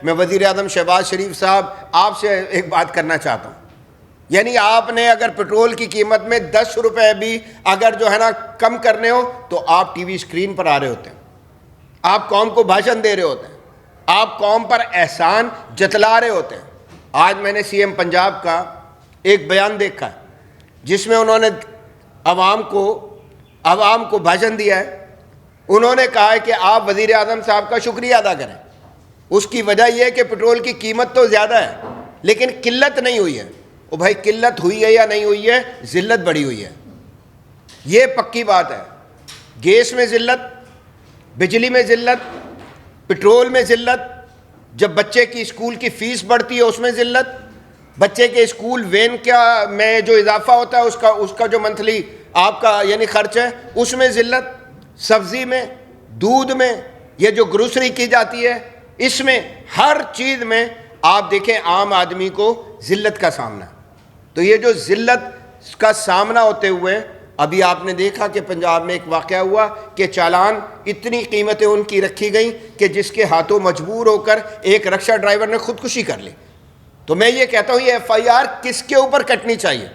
میں وزیر اعظم شہباز شریف صاحب آپ سے ایک بات کرنا چاہتا ہوں. یعنی آپ نے اگر پیٹرول کی قیمت میں 10 روپے بھی اگر جو ہے نا کم کرنے ہو تو آپ ٹی وی اسکرین پر آ رہے ہوتے ہیں, آپ قوم کو بھاشن دے رہے ہوتے ہیں, آپ قوم پر احسان جتلا رہے ہوتے ہیں. آج میں نے سی ایم پنجاب کا ایک بیان دیکھا ہے جس میں انہوں نے عوام کو بھاشن دیا ہے. انہوں نے کہا ہے کہ آپ وزیر اعظم صاحب کا شکریہ ادا کریں. اس کی وجہ یہ ہے کہ پیٹرول کی قیمت تو زیادہ ہے لیکن قلت نہیں ہوئی ہے. او بھائی قلت ہوئی ہے یا نہیں ہوئی ہے, ذلت بڑھی ہوئی ہے, یہ پکی بات ہے. گیس میں ذلت, بجلی میں ذلت, پیٹرول میں ذلت, جب بچے کی اسکول کی فیس بڑھتی ہے اس میں ذلت, بچے کے اسکول وین میں جو اضافہ ہوتا ہے اس کا جو منتھلی آپ کا یعنی خرچ ہے اس میں ذلت, سبزی میں, دودھ میں, یہ جو گروسری کی جاتی ہے اس میں, ہر چیز میں آپ دیکھیں عام آدمی کو ذلت کا سامنا. تو یہ جو ذلت کا سامنا ہوتے ہوئے ابھی آپ نے دیکھا کہ پنجاب میں ایک واقعہ ہوا کہ چالان اتنی قیمتیں ان کی رکھی گئیں کہ جس کے ہاتھوں مجبور ہو کر ایک رکشہ ڈرائیور نے خودکشی کر لی. تو میں یہ کہتا ہوں یہ ایف آئی آر کس کے اوپر کٹنی چاہیے؟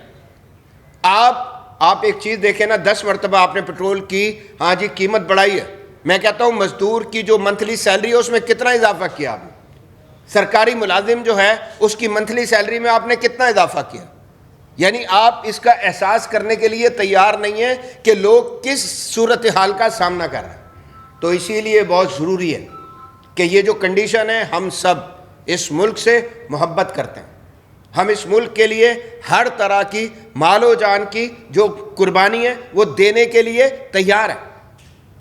آپ ایک چیز دیکھیں نا, 10 مرتبہ آپ نے پیٹرول کی قیمت بڑھائی ہے. میں کہتا ہوں مزدور کی جو منتھلی سیلری ہے اس میں کتنا اضافہ کیا آپ نے؟ سرکاری ملازم جو ہے اس کی منتھلی سیلری میں آپ نے کتنا اضافہ کیا؟ یعنی آپ اس کا احساس کرنے کے لیے تیار نہیں ہیں کہ لوگ کس صورتحال کا سامنا کر رہے ہیں. تو اسی لیے بہت ضروری ہے کہ یہ جو کنڈیشن ہے, ہم سب اس ملک سے محبت کرتے ہیں, ہم اس ملک کے لیے ہر طرح کی مال و جان کی جو قربانی ہے وہ دینے کے لیے تیار ہیں.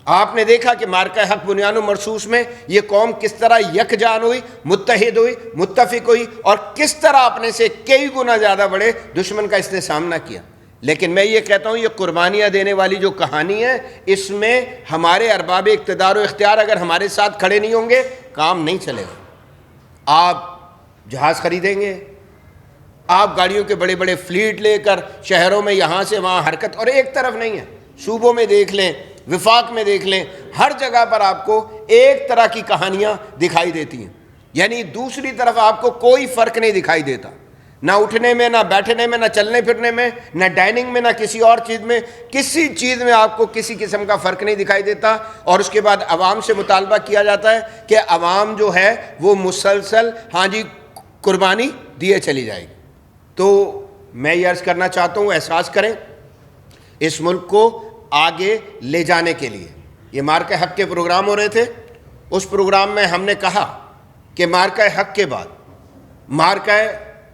آپ نے دیکھا کہ مارکہ حق بنیان و مرصوص میں یہ قوم کس طرح یکجان ہوئی, متحد ہوئی, متفق ہوئی, اور کس طرح اپنے سے کئی گنا زیادہ بڑے دشمن کا اس نے سامنا کیا. لیکن میں یہ کہتا ہوں یہ قربانیاں دینے والی جو کہانی ہے اس میں ہمارے ارباب اقتدار و اختیار اگر ہمارے ساتھ کھڑے نہیں ہوں گے کام نہیں چلے گا. آپ جہاز خریدیں گے, آپ گاڑیوں کے بڑے بڑے فلیٹ لے کر شہروں میں یہاں سے وہاں حرکت, اور ایک طرف نہیں ہے, صوبوں میں دیکھ لیں, وفاق میں دیکھ لیں, ہر جگہ پر آپ کو ایک طرح کی کہانیاں دکھائی دیتی ہیں. یعنی دوسری طرف آپ کو کوئی فرق نہیں دکھائی دیتا, نہ اٹھنے میں, نہ بیٹھنے میں, نہ چلنے پھرنے میں, نہ ڈائننگ میں, نہ کسی اور چیز میں, کسی چیز میں آپ کو کسی قسم کا فرق نہیں دکھائی دیتا. اور اس کے بعد عوام سے مطالبہ کیا جاتا ہے کہ عوام جو ہے وہ مسلسل قربانی دیے چلی جائے گی. تو میں یہ عرض کرنا چاہتا ہوں احساس کریں اس ملک کو آگے لے جانے کے لیے. یہ مارکہ حق کے پروگرام ہو رہے تھے, اس پروگرام میں ہم نے کہا کہ مارکہ حق کے بعد, مارکہ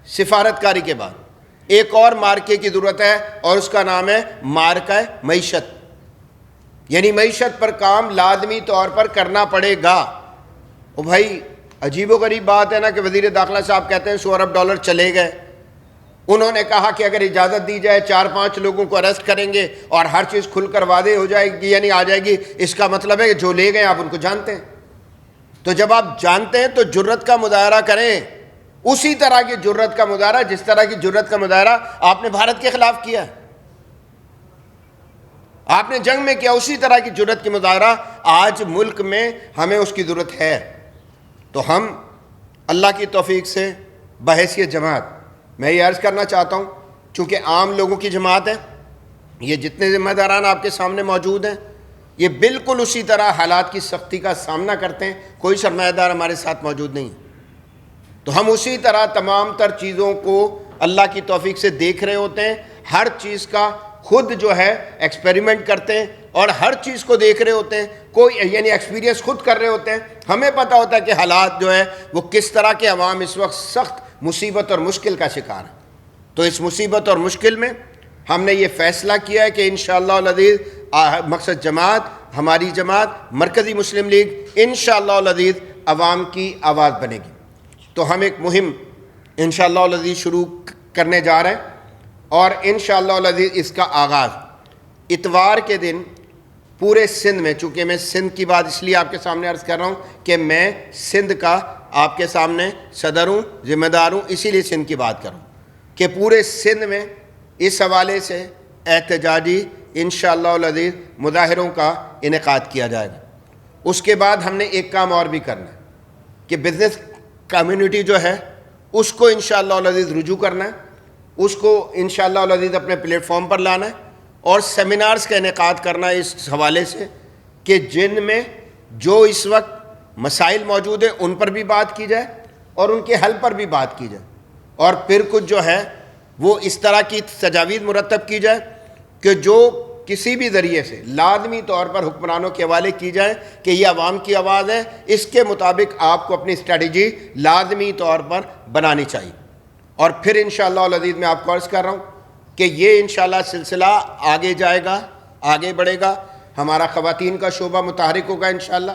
سفارتکاری کے بعد ایک اور مارکے کی ضرورت ہے, اور اس کا نام ہے مارکہ معیشت. یعنی معیشت پر کام لازمی طور پر کرنا پڑے گا. او بھائی عجیب و غریب بات ہے نا کہ وزیر داخلہ صاحب کہتے ہیں $100 ارب چلے گئے. انہوں نے کہا کہ اگر اجازت دی جائے 4-5 لوگوں کو اریسٹ کریں گے اور ہر چیز کھل کر واضح ہو جائے گی, یعنی آ جائے گی. اس کا مطلب ہے کہ جو لے گئے آپ ان کو جانتے ہیں. تو جب آپ جانتے ہیں تو جرت کا مظاہرہ کریں, اسی طرح کی جرت کا مظاہرہ جس طرح کی جرت کا مظاہرہ آپ نے بھارت کے خلاف کیا, آپ نے جنگ میں کیا, اسی طرح کی جرت کی مظاہرہ آج ملک میں ہمیں اس کی ضرورت ہے. تو ہم اللہ کی توفیق سے بحیثیت جماعت میں یہ عرض کرنا چاہتا ہوں, چونکہ عام لوگوں کی جماعت ہے, یہ جتنے ذمہ داران آپ کے سامنے موجود ہیں یہ بالکل اسی طرح حالات کی سختی کا سامنا کرتے ہیں. کوئی سرمایہ دار ہمارے ساتھ موجود نہیں ہے. تو ہم اسی طرح تمام تر چیزوں کو اللہ کی توفیق سے دیکھ رہے ہوتے ہیں, ہر چیز کا خود جو ہے ایکسپیریمنٹ کرتے ہیں اور ہر چیز کو دیکھ رہے ہوتے ہیں, کوئی یعنی ایکسپیرینس خود کر رہے ہوتے ہیں. ہمیں پتہ ہوتا ہے کہ حالات جو ہے وہ کس طرح کے عوام اس وقت سخت مصیبت اور مشکل کا شکار ہے. تو اس مصیبت اور مشکل میں ہم نے یہ فیصلہ کیا ہے کہ انشاءاللہ العزیز مقصد جماعت, ہماری جماعت مرکزی مسلم لیگ انشاءاللہ العزیز عوام کی آواز بنے گی. تو ہم ایک مہم انشاءاللہ العزیز شروع کرنے جا رہے ہیں, اور انشاءاللہ العزیز اس کا آغاز اتوار کے دن پورے سندھ میں, چونکہ میں سندھ کی بات اس لیے آپ کے سامنے عرض کر رہا ہوں کہ میں سندھ کا آپ کے سامنے صدر ہوں, ذمہ دار ہوں, اسی لیے سندھ کی بات کروں کہ پورے سندھ میں اس حوالے سے احتجاجی انشاءاللہ العزیز مظاہروں کا انعقاد کیا جائے گا. اس کے بعد ہم نے ایک کام اور بھی کرنا ہے کہ بزنس کمیونٹی جو ہے اس کو انشاءاللہ العزیز رجوع کرنا ہے، اس کو انشاءاللہ العزیز اپنے پلیٹ فارم پر لانا ہے اور سیمینارز کا انعقاد کرنا ہے اس حوالے سے کہ جن میں جو اس وقت مسائل موجود ہیں ان پر بھی بات کی جائے اور ان کے حل پر بھی بات کی جائے، اور پھر کچھ جو ہے وہ اس طرح کی تجاویز مرتب کی جائے کہ جو کسی بھی ذریعے سے لازمی طور پر حکمرانوں کے حوالے کی جائے کہ یہ عوام کی آواز ہے، اس کے مطابق آپ کو اپنی اسٹریٹجی لازمی طور پر بنانی چاہیے۔ اور پھر انشاءاللہ العزیز میں آپ کو عرض کر رہا ہوں کہ یہ انشاءاللہ سلسلہ آگے جائے گا، آگے بڑھے گا، ہمارا خواتین کا شعبہ متحرک ہوگا انشاءاللہ،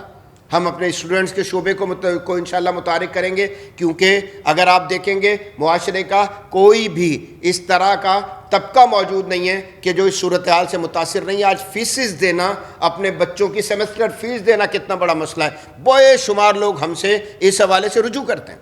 ہم اپنے اسٹوڈنٹس کے شعبے کو انشاءاللہ متحرک کریں گے، کیونکہ اگر آپ دیکھیں گے معاشرے کا کوئی بھی اس طرح کا طبقہ موجود نہیں ہے کہ جو اس صورتحال سے متاثر نہیں ہے۔ آج فیسز دینا، اپنے بچوں کی سیمسٹر فیس دینا کتنا بڑا مسئلہ ہے، بے شمار لوگ ہم سے اس حوالے سے رجوع کرتے ہیں۔